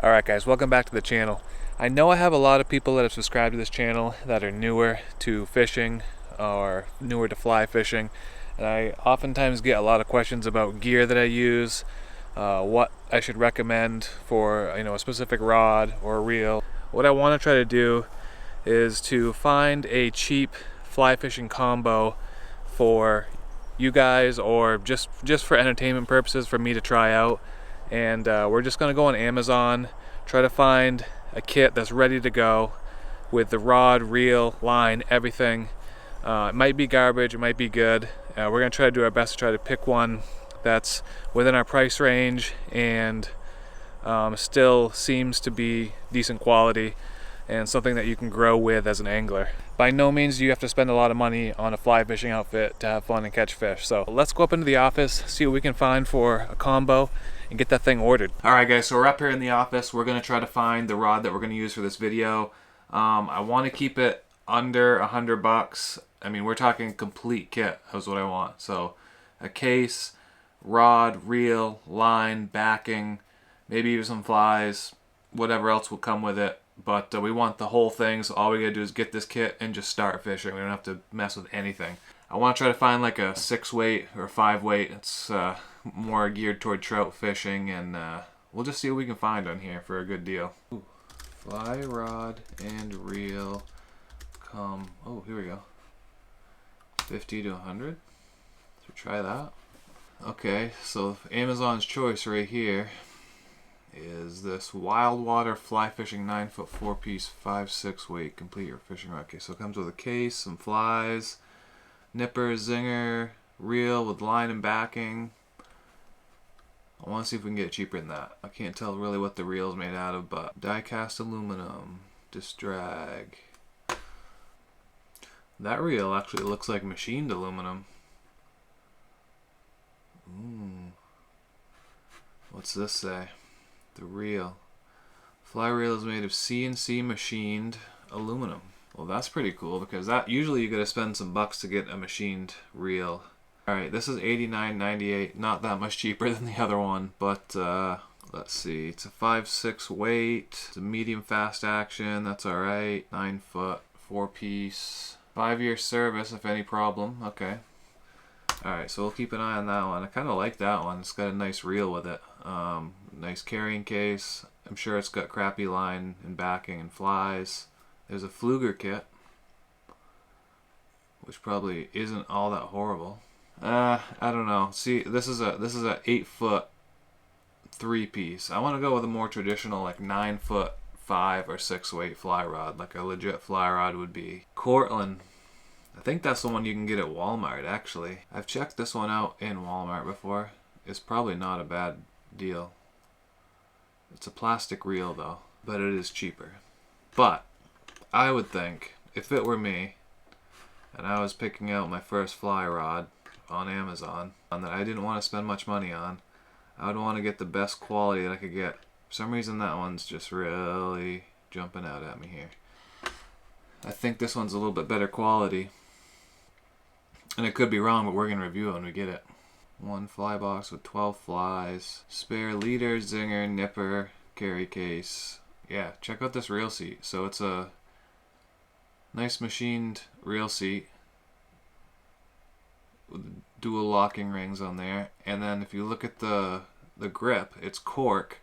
Alright guys, welcome back to the channel. I know I have a lot of people that have subscribed to this channel that are newer to fishing or newer to fly fishing, and I oftentimes get a lot of questions about gear that I use, what I should recommend for a specific rod or reel. What I want to try to do is to find a cheap fly fishing combo for you guys, or just for entertainment purposes for me to try out. And we're just gonna go on Amazon, try to find a kit that's ready to go with the rod, reel, line, everything. It might be garbage, it might be good. We're gonna try to do our best to try to pick one that's within our price range and still seems to be decent quality and something that you can grow with as an angler. By no means do you have to spend a lot of money on a fly fishing outfit to have fun and catch fish. So let's go up into the office, see what we can find for a combo, and get that thing ordered. Alright guys, so we're up here in the office. We're going to try to find the rod that we're going to use for this video. I want to keep it under $100. I mean, we're talking complete kit is what I want. So a case, rod, reel, line, backing, maybe even some flies, whatever else will come with it. But we want the whole thing, so all we gotta do is get this kit and just start fishing. We don't have to mess with anything. I want to try to find like a 6-weight or 5-weight. It's more geared toward trout fishing, and we'll just see what we can find on here for a good deal. Ooh, fly rod and reel come. Oh, here we go. 50 to 100. So try that. Okay, so Amazon's choice right here is this Wild Water Fly Fishing 9-foot 4-piece 5/6 weight complete your fishing rod. Okay, so it comes with a case, some flies, nipper, zinger, reel with line and backing. I want to see if we can get it cheaper than that. I can't tell really what the reel is made out of, but die-cast aluminum, disc drag. That reel actually looks like machined aluminum. What's this say? The reel. Fly reel is made of CNC machined aluminum. Well, that's pretty cool, because that usually you gotta spend some bucks to get a machined reel. Alright, this is $89.98, not that much cheaper than the other one, but let's see, it's a 5/6 weight, it's a medium fast action, that's alright, 9-foot, 4-piece, 5-year service if any problem, okay. Alright, so we'll keep an eye on that one. I kind of like that one. It's got a nice reel with it. Nice carrying case. I'm sure it's got crappy line and backing and flies. There's a Fluger kit, which probably isn't all that horrible. I don't know. See, this is a 8-foot 3-piece. I want to go with a more traditional, like 9-foot 5 or 6-weight fly rod, like a legit fly rod would be. Cortland. I think that's the one you can get at Walmart, actually. I've checked this one out in Walmart before. It's probably not a bad deal. It's a plastic reel, though, but it is cheaper. But I would think, if it were me, and I was picking out my first fly rod on Amazon, one that I didn't want to spend much money on, I would want to get the best quality that I could get. For some reason, that one's just really jumping out at me here. I think this one's a little bit better quality. And it could be wrong, but we're going to review it when we get it. One fly box with 12 flies. Spare leader, zinger, nipper, carry case. Yeah, check out this reel seat. So it's a nice machined reel seat with dual locking rings on there. And then if you look at the grip, it's cork.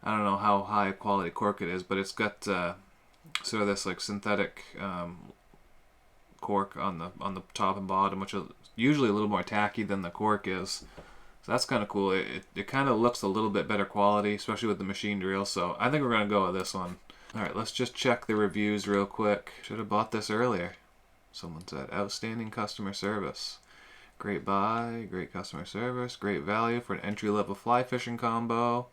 I don't know how high quality cork it is, but it's got sort of this like synthetic cork on the top and bottom, which is usually a little more tacky than the cork is. So that's kind of cool. It kind of looks a little bit better quality, especially with the machined reel. So I think we're gonna go with this one. All right, let's just check the reviews real quick. Should have bought this earlier. Someone said outstanding customer service, great buy, great customer service, great value for an entry-level fly fishing combo.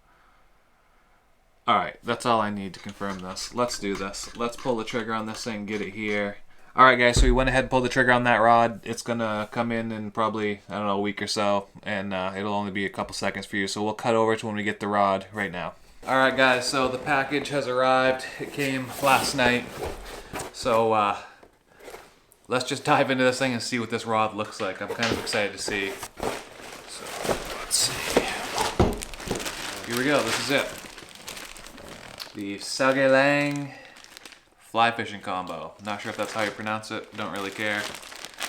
All right, that's all I need to confirm this. Let's do this. Let's pull the trigger on this thing, get it here. Alright guys, so we went ahead and pulled the trigger on that rod. It's going to come in probably, I don't know, a week or so, and it'll only be a couple seconds for you. So we'll cut over to when we get the rod right now. Alright guys, so the package has arrived. It came last night. So let's just dive into this thing and see what this rod looks like. I'm kind of excited to see. So let's see. Here we go, this is it. the Sagelang fly fishing combo. Not sure if that's how you pronounce it, don't really care.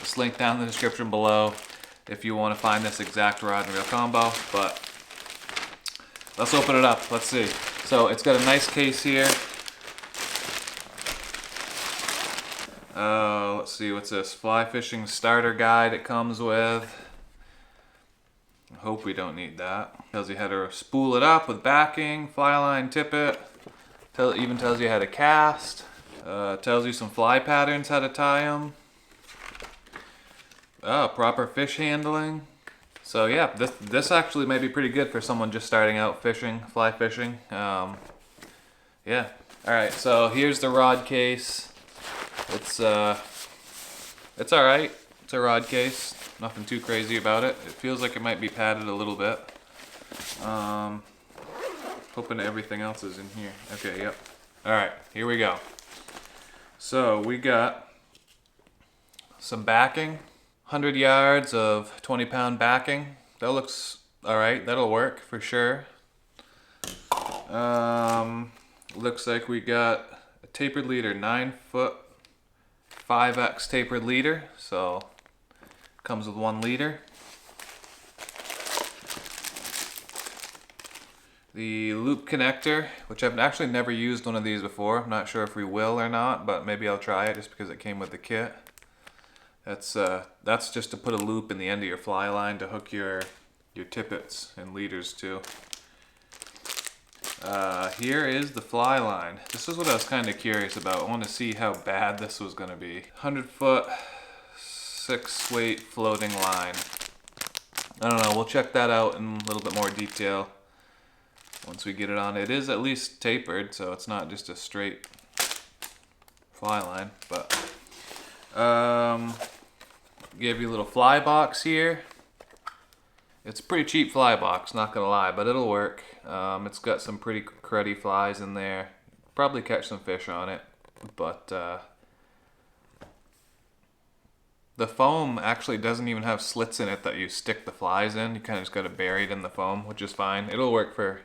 It's linked down in the description below if you want to find this exact rod and reel combo, but let's open it up, let's see. So it's got a nice case here. Let's see, what's this? Fly fishing starter guide it comes with. I hope we don't need that. Tells you how to spool it up with backing, fly line, tippet. Even tells you how to cast. Tells you some fly patterns, how to tie them. Proper fish handling. So yeah, this actually might be pretty good for someone just starting out fishing, fly fishing. Yeah. All right. So here's the rod case. It's all right. It's a rod case. Nothing too crazy about it. It feels like it might be padded a little bit. Hoping everything else is in here. Okay. Yep. All right. Here we go. So we got some backing. 100 yards of 20-pound backing. That looks all right. That'll work for sure. Looks like we got a tapered leader, 9-foot, 5X tapered leader. So comes with 1 leader. The loop connector, which I've actually never used one of these before. I'm not sure if we will or not, but maybe I'll try it just because it came with the kit. That's just to put a loop in the end of your fly line to hook your tippets and leaders to. Here is the fly line. This is what I was kind of curious about. I want to see how bad this was going to be. 100-foot, 6-weight floating line. I don't know. We'll check that out in a little bit more detail once we get it on. It is at least tapered, so it's not just a straight fly line, but give you a little fly box here. It's a pretty cheap fly box, not gonna lie, but it'll work. It's got some pretty cruddy flies in there. Probably catch some fish on it, but the foam actually doesn't even have slits in it that you stick the flies in. You kind of just got it buried in the foam, which is fine. It'll work for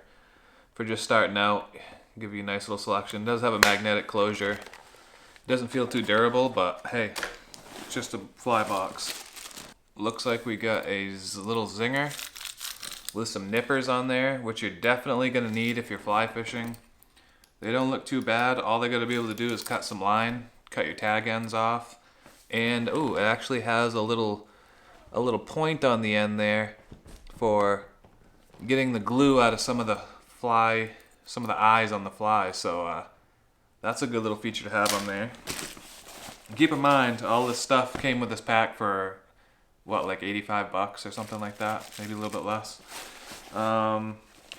just starting out. Give you a nice little selection. It does have a magnetic closure. It doesn't feel too durable, but hey, it's just a fly box. Looks like we got a little zinger with some nippers on there, which you're definitely gonna need if you're fly fishing. They don't look too bad. All they gotta be able to do is cut some line, cut your tag ends off, and oh, it actually has a little point on the end there for getting the glue out of some of the eyes on the fly. So that's a good little feature to have on there. And keep in mind, all this stuff came with this pack for what, like 85 bucks or something like that, maybe a little bit less.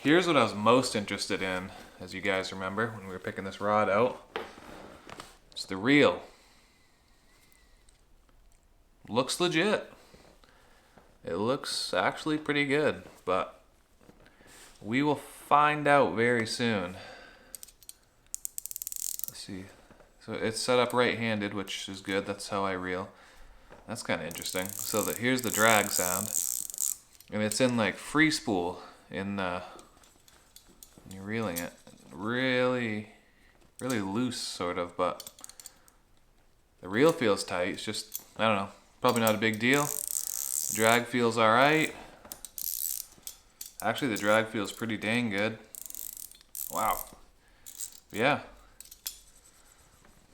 Here's what I was most interested in, as you guys remember when we were picking this rod out. It's the reel. Looks legit. It looks actually pretty good, but we will find out very soon. Let's see. So it's set up right-handed, which is good. That's how I reel. That's kind of interesting. So here's the drag sound, and it's in like free spool when you're reeling it. Really, really loose sort of, but the reel feels tight. It's just, I don't know, probably not a big deal. The drag feels all right. Actually, the drag feels pretty dang good. Wow. Yeah.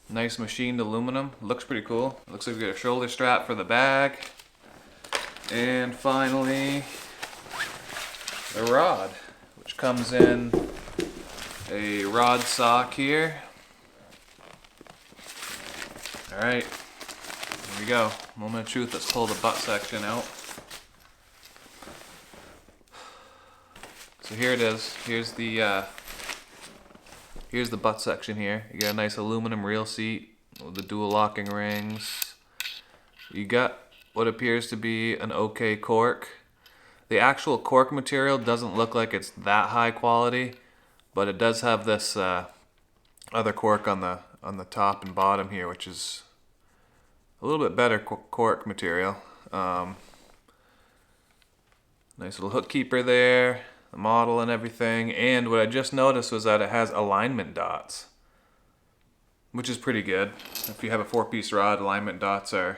Nice machined aluminum. Looks pretty cool. Looks like we got a shoulder strap for the bag. And finally, the rod, which comes in a rod sock here. Alright, here we go. Moment of truth, let's pull the butt section out. So here it is. Here's the butt section here. You got a nice aluminum reel seat with the dual locking rings. You got what appears to be an okay cork. The actual cork material doesn't look like it's that high quality, but it does have this other cork on the top and bottom here, which is a little bit better cork material. Nice little hook keeper there. the model and everything. And what I just noticed was that it has alignment dots, which is pretty good. If you have a 4-piece rod, alignment dots are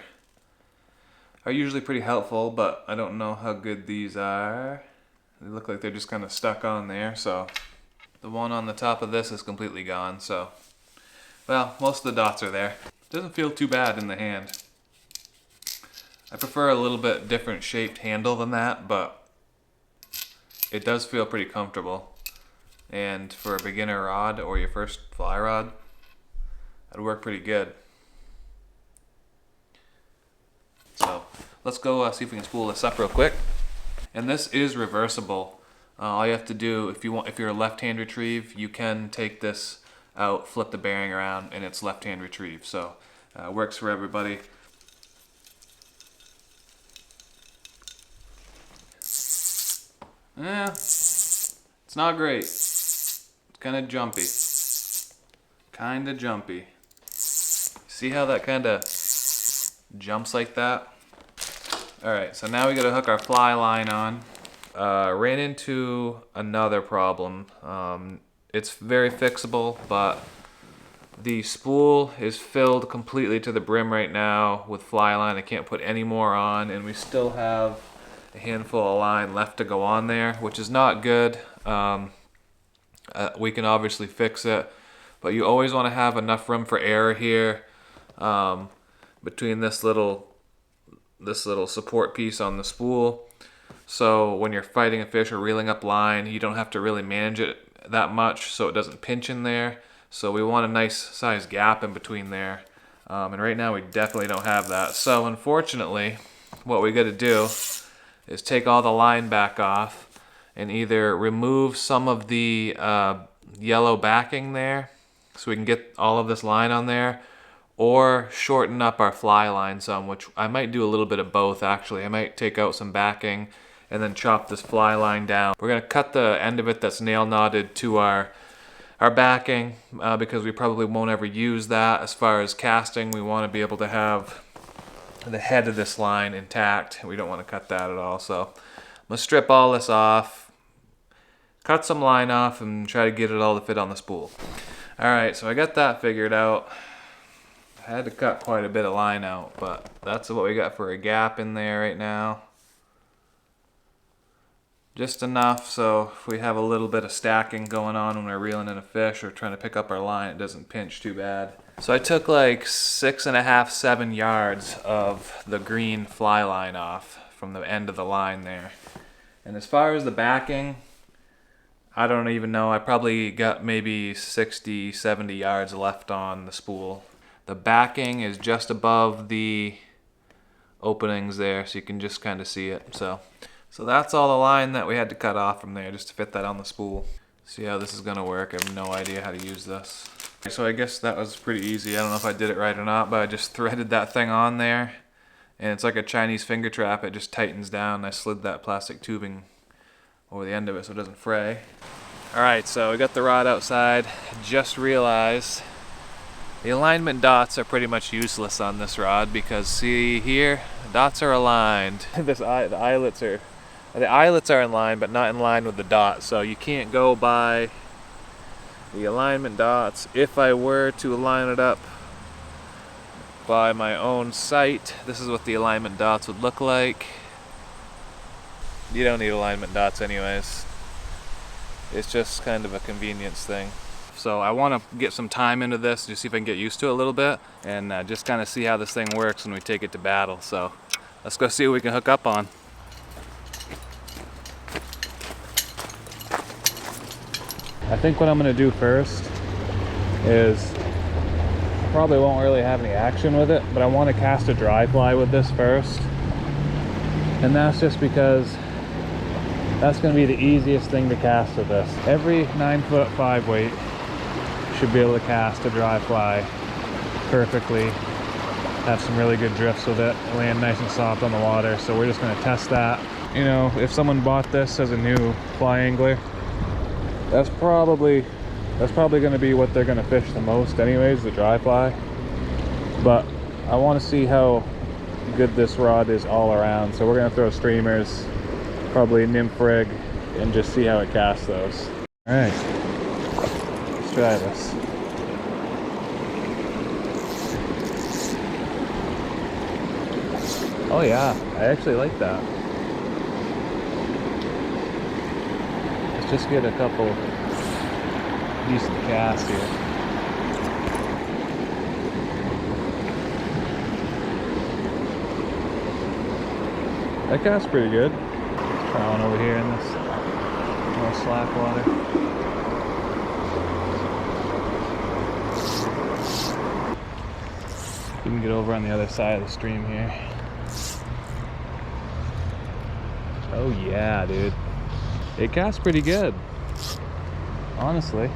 usually pretty helpful, but I don't know how good these are. They look like they're just kind of stuck on there. So the one on the top of this is completely gone. So, well, most of the dots are there. Doesn't feel too bad in the hand. I prefer a little bit different shaped handle than that, but it does feel pretty comfortable. And for a beginner rod or your first fly rod, that'd work pretty good. So let's go see if we can spool this up real quick. And this is reversible. All you have to do, if you're a left-hand retrieve, you can take this out, flip the bearing around, and it's left-hand retrieve. So works for everybody. Yeah, it's not great. It's kind of jumpy. Kind of jumpy. See how that kind of jumps like that? Alright, so now we gotta hook our fly line on. Ran into another problem. It's very fixable, but the spool is filled completely to the brim right now with fly line. I can't put any more on, and we still have a handful of line left to go on there, which is not good. We can obviously fix it, but you always want to have enough room for error here between this little support piece on the spool. So when you're fighting a fish or reeling up line, you don't have to really manage it that much so it doesn't pinch in there. So we want a nice size gap in between there. And right now we definitely don't have that. So unfortunately, what we got to do is take all the line back off and either remove some of the yellow backing there so we can get all of this line on there, or shorten up our fly line some, which I might do a little bit of both actually. I might take out some backing and then chop this fly line down. We're gonna cut the end of it that's nail knotted to our backing because we probably won't ever use that. As far as casting, we want to be able to have the head of this line intact. We don't want to cut that at all. So I'm gonna strip all this off, cut some line off, and try to get it all to fit on the spool. All right, so I got that figured out. I had to cut quite a bit of line out, but that's what we got for a gap in there right now. Just enough so if we have a little bit of stacking going on when we're reeling in a fish or trying to pick up our line, it doesn't pinch too bad. So I took like 6.5, 7 yards of the green fly line off from the end of the line there. And as far as the backing, I don't even know. I probably got maybe 60, 70 yards left on the spool. The backing is just above the openings there, so you can just kind of see it. So that's all the line that we had to cut off from there just to fit that on the spool. See how this is gonna work. I have no idea how to use this. So I guess that was pretty easy. I don't know if I did it right or not, but I just threaded that thing on there, and it's like a Chinese finger trap. It just tightens down. I slid that plastic tubing over the end of it so it doesn't fray. All right, so we got the rod outside. Just realized the alignment dots are pretty much useless on this rod because see here, the dots are aligned. The eyelets are in line, but not in line with the dots. So you can't go by the alignment dots. If I were to line it up by my own sight, this is what the alignment dots would look like. You don't need alignment dots anyways. It's just kind of a convenience thing. So I want to get some time into this, just see if I can get used to it a little bit, and just kind of see how this thing works when we take it to battle. So let's go see what we can hook up on. I think what I'm going to do first is, I probably won't really have any action with it, but I want to cast a dry fly with this first. And that's just because that's going to be the easiest thing to cast with this. Every 9-foot 5 weight should be able to cast a dry fly perfectly. Have some really good drifts with it, land nice and soft on the water. So we're just going to test that. You know, if someone bought this as a new fly angler, that's probably going to be what they're going to fish the most anyways, the dry fly. But I want to see how good this rod is all around. So we're going to throw streamers, probably nymph rig and just see how it casts those. All right, let's try this. Oh yeah, I actually like that. Let's just get a couple decent casts here. That casts pretty good. Let's try one over here in this more slack water. We can get over on the other side of the stream here. Oh yeah, dude. It casts pretty good, honestly.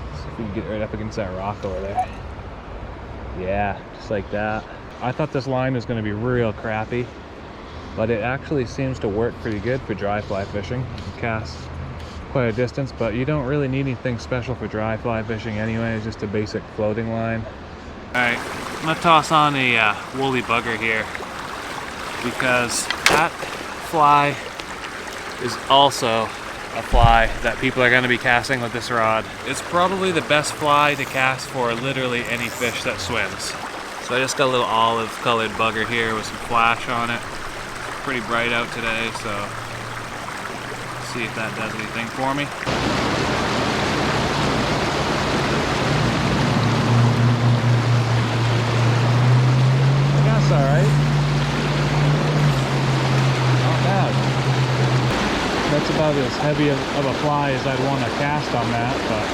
Let's see if we can get right up against that rock over there. Yeah, just like that. I thought this line was going to be real crappy, but it actually seems to work pretty good for dry fly fishing. You can cast quite a distance, but you don't really need anything special for dry fly fishing anyway. It's just a basic floating line. Alright, I'm going to toss on a woolly bugger here, because that fly is also a fly that people are going to be casting with this rod. It's probably the best fly to cast for literally any fish that swims. So I just got a little olive colored bugger here with some flash on it. Pretty bright out today, so let's see if that does anything for me. That's alright. Not bad. That's about as heavy of a fly as I'd want to cast on that, but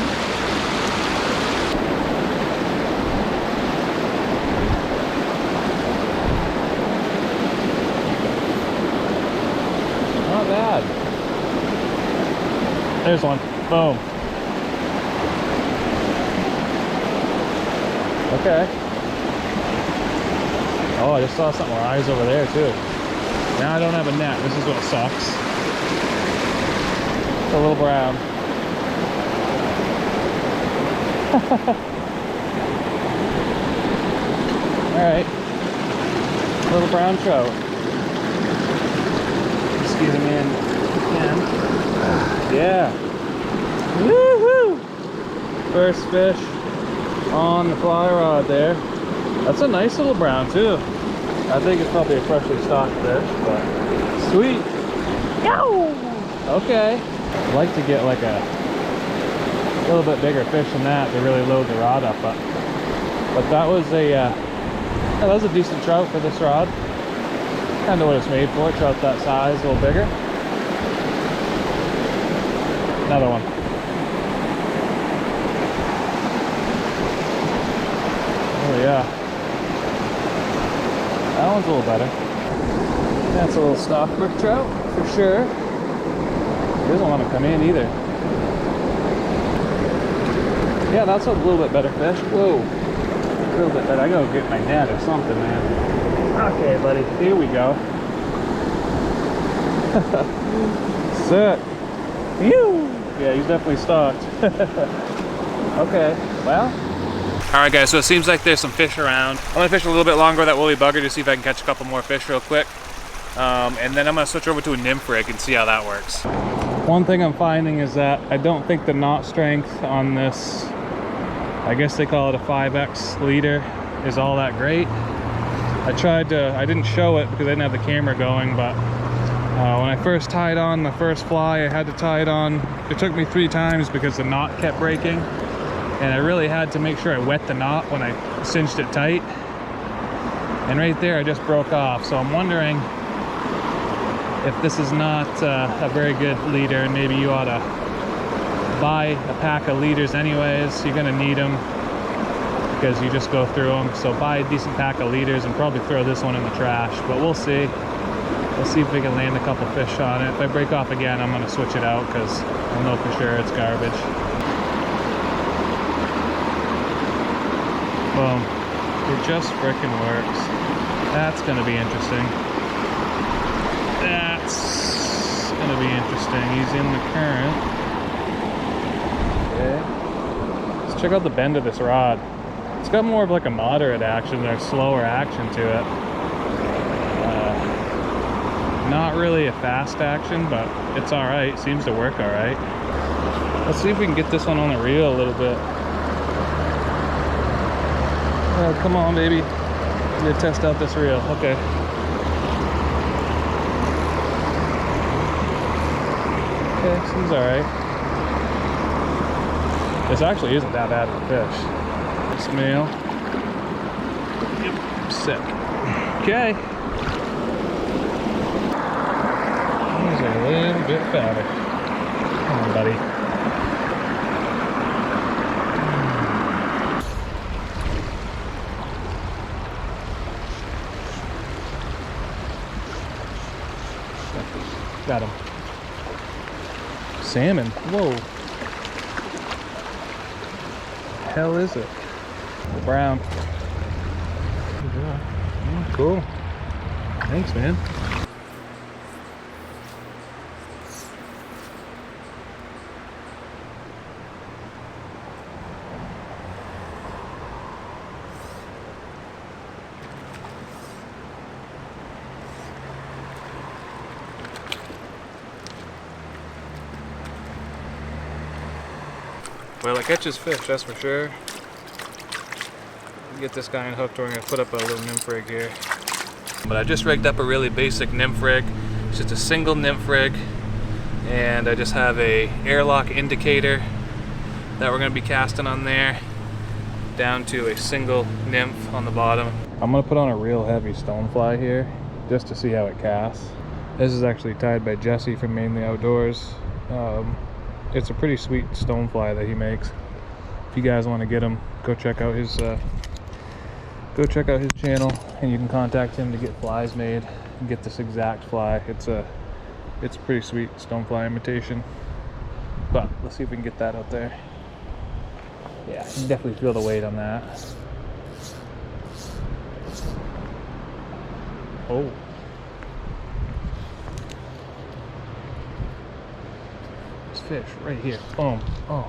not bad. There's one. Boom. Okay. Oh, I just saw something rise over there too. Now I don't have a net. This is what sucks. It's a little brown. Alright. Little brown trout. Squeeze them in again. Yeah. Woohoo! First fish on the fly rod there. That's a nice little brown too. I think it's probably a freshly stocked fish, but sweet. Yow! Okay. I'd like to get like a little bit bigger fish than that to really load the rod up, but that was a that was a decent trout for this rod. Kind of what it's made for. Trout that size, a little bigger. Another one. Oh yeah. That one's a little better. That's a little stockbrook trout for sure. He doesn't want to come in either. Yeah, that's a little bit better fish. Whoa. A little bit better. I gotta get my net or something, man. Okay, buddy. Here we go. Sick. Phew. Yeah, he's definitely stocked. Okay, well. Alright guys, so it seems like there's some fish around. I'm gonna fish a little bit longer with that woolly bugger to see if I can catch a couple more fish real quick. And then I'm gonna switch over to a nymph rig and see how that works. One thing I'm finding is that I don't think the knot strength on this, I guess they call it a 5X leader, is all that great. I didn't show it because I didn't have the camera going, but when I first tied on the first fly, I had to tie it on. It took me 3 times because the knot kept breaking. And I really had to make sure I wet the knot when I cinched it tight. And right there, I just broke off. So I'm wondering if this is not a very good leader, and maybe you ought to buy a pack of leaders anyways. You're gonna need them because you just go through them. So buy a decent pack of leaders and probably throw this one in the trash, but we'll see. We'll see if we can land a couple fish on it. If I break off again, I'm gonna switch it out because I know for sure it's garbage. Boom. It just frickin' works. That's gonna be interesting. That's gonna be interesting. He's in the current. Okay. Let's check out the bend of this rod. It's got more of like a moderate action or slower action to it. Not really a fast action, but it's all right. Seems to work all right. Let's see if we can get this one on the reel a little bit. Oh, come on, baby. I'm gonna test out this reel. Okay. Okay, seems all right. This actually isn't that bad of a fish. This male. Yep, sick. Okay. He's a little bit fatter. Come on, buddy. Got him. Salmon. Whoa. Hell is it? Brown. Good job. Cool. Thanks, man. Well, it catches fish, that's for sure. Get this guy unhooked, we're going to put up a little nymph rig here. But I just rigged up a really basic nymph rig. It's just a single nymph rig. And I just have a airlock indicator that we're going to be casting on there, down to a single nymph on the bottom. I'm going to put on a real heavy stonefly here, just to see how it casts. This is actually tied by Jesse from Mainly Outdoors. It's a pretty sweet stonefly that he makes. If you guys want to get him, go check out his channel, and you can contact him to get flies made and get this exact fly. It's a pretty sweet stonefly imitation. But let's see if we can get that out there. Yeah, you can definitely feel the weight on that. Oh. Fish right here. Boom. Oh.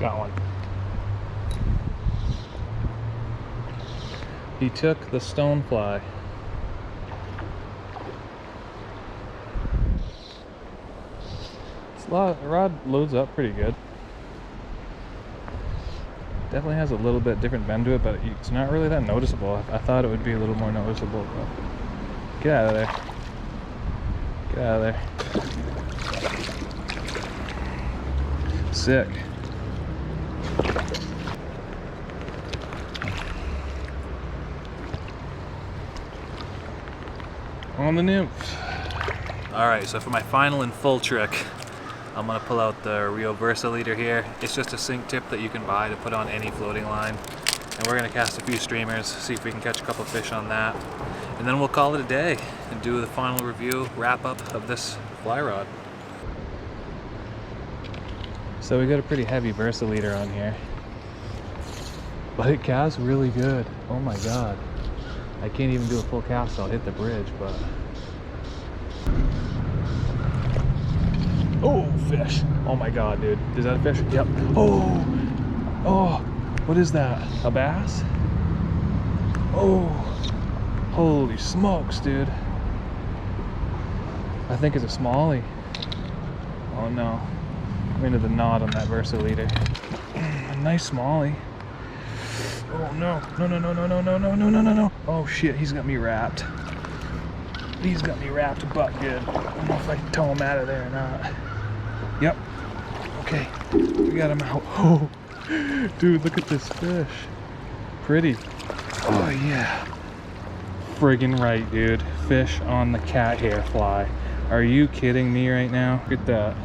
Got one. He took the stonefly. The rod loads up pretty good. Definitely has a little bit different bend to it, but it's not really that noticeable. I thought it would be a little more noticeable, but get out of there. Get out of there. Sick. On the nymph. Alright, so for my final and full trick, I'm going to pull out the Rio Versa leader here. It's just a sink tip that you can buy to put on any floating line. And we're going to cast a few streamers, see if we can catch a couple fish on that. And then we'll call it a day and do the final review, wrap up of this fly rod. So we got a pretty heavy Versa leader on here. But it casts really good. Oh my god. I can't even do a full cast, so I'll hit the bridge, but... Oh, fish. Oh my god, dude. Is that a fish? Yep. Oh. Oh. What is that? A bass? Oh. Holy smokes, dude. I think it's a smallie. Oh no. I'm into the knot on that Versa leader. A nice smallie. Oh no. No, no, no, no, no, no, no, no, no, no, no. Oh shit, he's got me wrapped. He's got me wrapped butt good. I don't know if I can tow him out of there or not. Yep. Okay. We got him out. Oh, dude, look at this fish. Pretty. Oh, yeah. Friggin' right, dude. Fish on the cat hair fly. Are you kidding me right now? Look at that.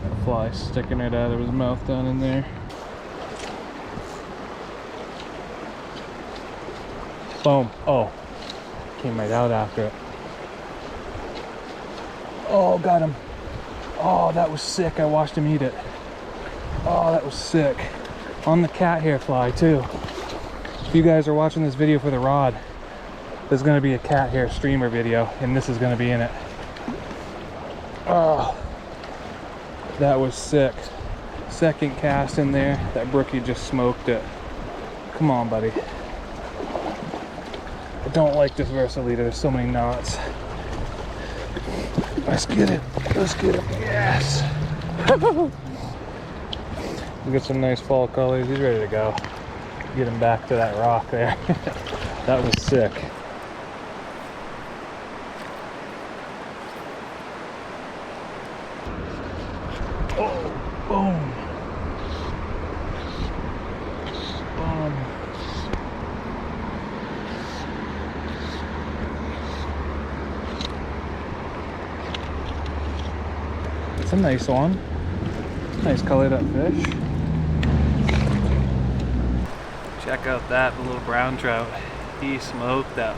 That fly sticking right out of his mouth down in there. Boom. Oh. Came right out after it. Oh, got him. Oh, that was sick. I watched him eat it. Oh, that was sick. On the cat hair fly, too. If you guys are watching this video for the rod, there's going to be a cat hair streamer video, and this is going to be in it. Oh, That was sick. Second cast in there. That brookie just smoked it. Come on, buddy. I don't like this Versaleader. There's so many knots. Let's get it. Let's get it. Yes. We got some nice fall colors. He's ready to go. Get him back to that rock there. That was sick. Oh, boom. Boom. It's a nice one. Nice colored up fish. Check out that little brown trout. He smoked that.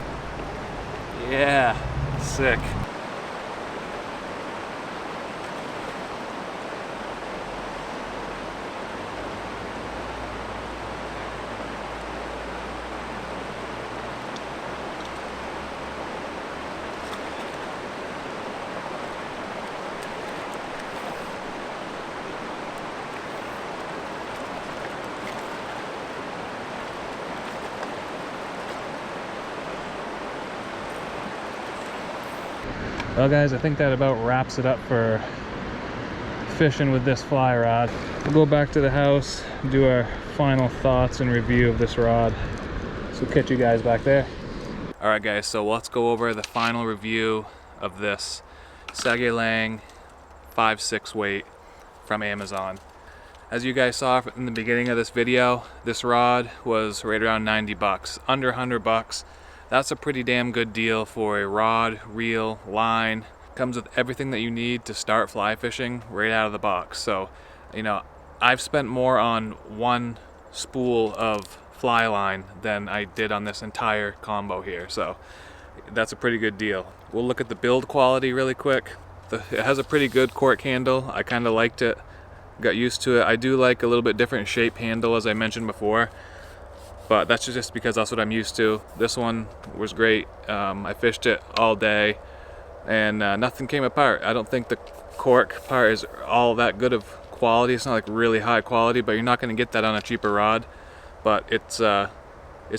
Yeah, sick. Well guys, I think that about wraps it up for fishing with this fly rod. We'll go back to the house, do our final thoughts and review of this rod. So we'll catch you guys back there. Alright guys, so let's go over the final review of this Sagelang 5/6 weight from Amazon. As you guys saw in the beginning of this video, this rod was right around 90 bucks, under 100 bucks. That's a pretty damn good deal for a rod, reel, line. Comes with everything that you need to start fly fishing right out of the box. So, you know, I've spent more on one spool of fly line than I did on this entire combo here. So that's a pretty good deal. We'll look at the build quality really quick. It has a pretty good cork handle. I kind of liked it, got used to it. I do like a little bit different shape handle, as I mentioned before. But that's just because that's what I'm used to. This one was great. I fished it all day and nothing came apart. I don't think the cork part is all that good of quality. It's not like really high quality, but you're not going to get that on a cheaper rod. But it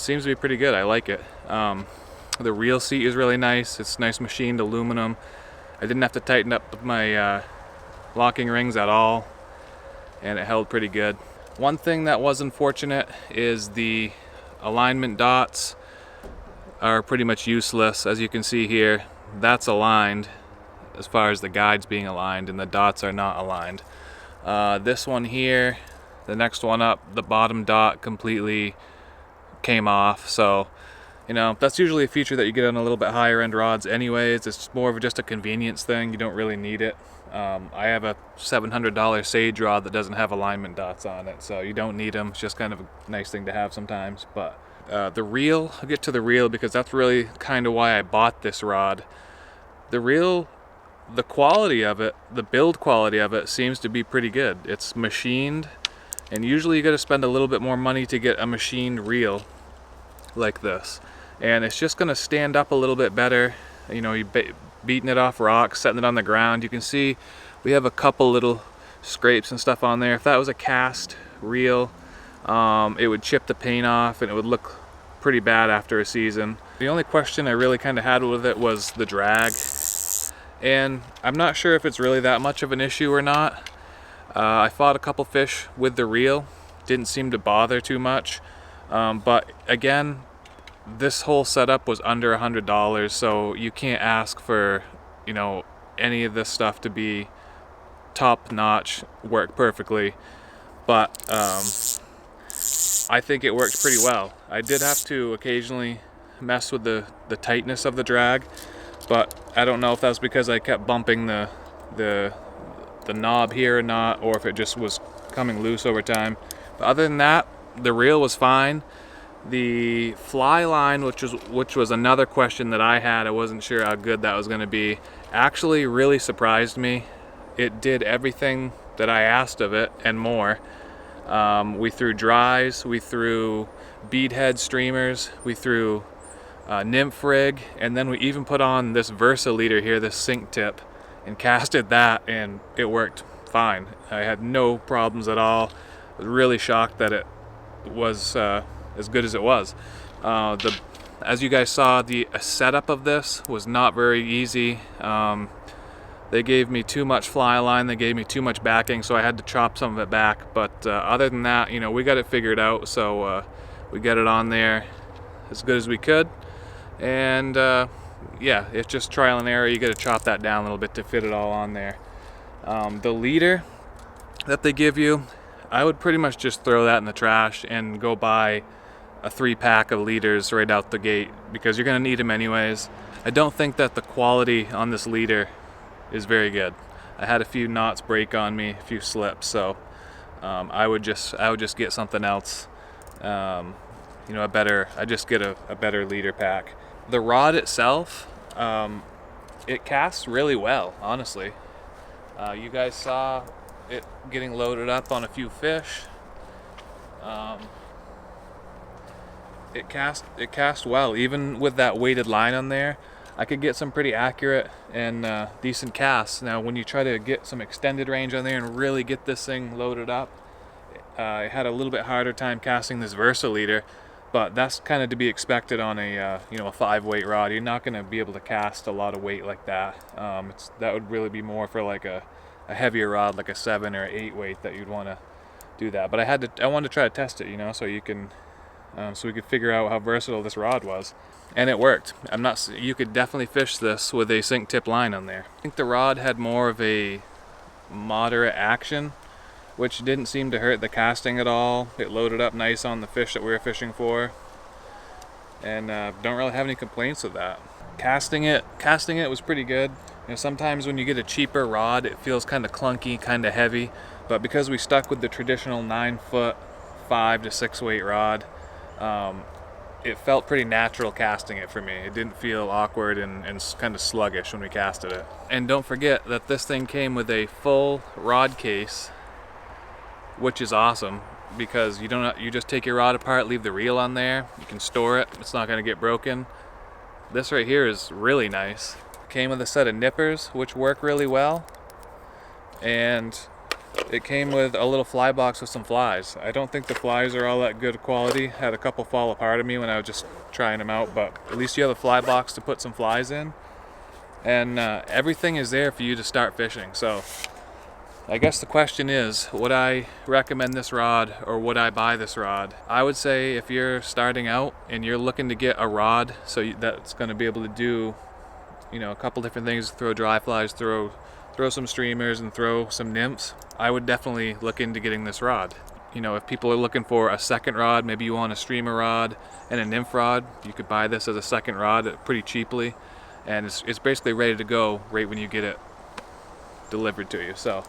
seems to be pretty good. I like it. The reel seat is really nice. It's nice machined aluminum. I didn't have to tighten up my locking rings at all, and it held pretty good. One thing that was unfortunate is the alignment dots are pretty much useless. As you can see here, that's aligned as far as the guides being aligned, and the dots are not aligned. This one here, the next one up, the bottom dot completely came off. So, you know, that's usually a feature that you get on a little bit higher end rods anyways. It's more of just a convenience thing. You don't really need it. I have a $700 Sage rod that doesn't have alignment dots on it, so you don't need them. It's just kind of a nice thing to have sometimes. But the reel, I'll get to the reel because that's really kind of why I bought this rod. The reel, the quality of it, the build quality of it seems to be pretty good. It's machined, and usually you got to spend a little bit more money to get a machined reel like this. And it's just going to stand up a little bit better. You know, beating it off rocks, setting it on the ground. You can see we have a couple little scrapes and stuff on there. If that was a cast reel, it would chip the paint off and it would look pretty bad after a season. The only question I really kind of had with it was the drag, and I'm not sure if it's really that much of an issue or not. I fought a couple fish with the reel, didn't seem to bother too much, but again, this whole setup was under $100, so you can't ask for, you know, any of this stuff to be top notch, work perfectly. But I think it worked pretty well. I did have to occasionally mess with the tightness of the drag, but I don't know if that was because I kept bumping the knob here or not, or if it just was coming loose over time. But other than that, the reel was fine. The fly line, which was another question that I had, I wasn't sure how good that was going to be, actually really surprised me. It did everything that I asked of it and more. We threw dries, we threw beadhead streamers, we threw nymph rig, and then we even put on this Versaleader here, this sink tip, and casted that, and it worked fine. I had no problems at all. I was really shocked that it was as good as it was. As you guys saw, the setup of this was not very easy. They gave me too much fly line, they gave me too much backing, so I had to chop some of it back. But other than that, you know, we got it figured out, so we got it on there as good as we could. And yeah, it's just trial and error. You got to chop that down a little bit to fit it all on there. The leader that they give you, I would pretty much just throw that in the trash and go buy a 3-pack of leaders right out the gate, because you're going to need them anyways. I don't think that the quality on this leader is very good. I had a few knots break on me, a few slips, so I would just get something else. You know, I just get a better leader pack. The rod itself, it casts really well, honestly. You guys saw it getting loaded up on a few fish. It cast well, even with that weighted line on there. I could get some pretty accurate and decent casts. Now, when you try to get some extended range on there and really get this thing loaded up, I had a little bit harder time casting this Versa leader, but that's kind of to be expected on a you know, a 5-weight rod. You're not going to be able to cast a lot of weight like that. That would really be more for like a heavier rod, like a 7 or 8 weight, that you'd want to do that. But I wanted to try to test it, you know, so you can. So we could figure out how versatile this rod was, and it worked. You could definitely fish this with a sink tip line on there. I think the rod had more of a moderate action, which didn't seem to hurt the casting at all. It loaded up nice on the fish that we were fishing for, and don't really have any complaints with that. Casting it was pretty good. You know, sometimes when you get a cheaper rod, it feels kind of clunky, kind of heavy, but because we stuck with the traditional 9-foot 5 to 6 weight rod, it felt pretty natural casting it for me. It didn't feel awkward and kind of sluggish when we casted it. And don't forget that this thing came with a full rod case, which is awesome, because you just take your rod apart, leave the reel on there, you can store it, it's not going to get broken. This right here is really nice. Came with a set of nippers, which work really well, and it came with a little fly box with some flies. I don't think the flies are all that good quality. Had a couple fall apart on me when I was just trying them out, but at least you have a fly box to put some flies in. And everything is there for you to start fishing. So I guess the question is, would I recommend this rod or would I buy this rod? I would say if you're starting out and you're looking to get a rod that's going to be able to do, you know, a couple different things, throw dry flies, throw some streamers, and throw some nymphs, I would definitely look into getting this rod. You know, if people are looking for a second rod, maybe you want a streamer rod and a nymph rod, you could buy this as a second rod pretty cheaply, and it's basically ready to go right when you get it delivered to you. So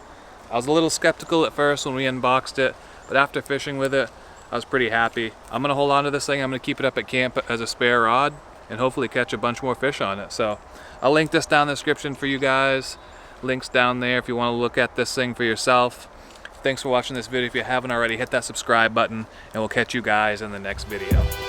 I was a little skeptical at first when we unboxed it, but after fishing with it, I was pretty happy. I'm gonna hold on to this thing. I'm gonna keep it up at camp as a spare rod and hopefully catch a bunch more fish on it. So I'll link this down in the description for you guys. Links down there if you want to look at this thing for yourself. Thanks for watching this video. If you haven't already, hit that subscribe button, and we'll catch you guys in the next video.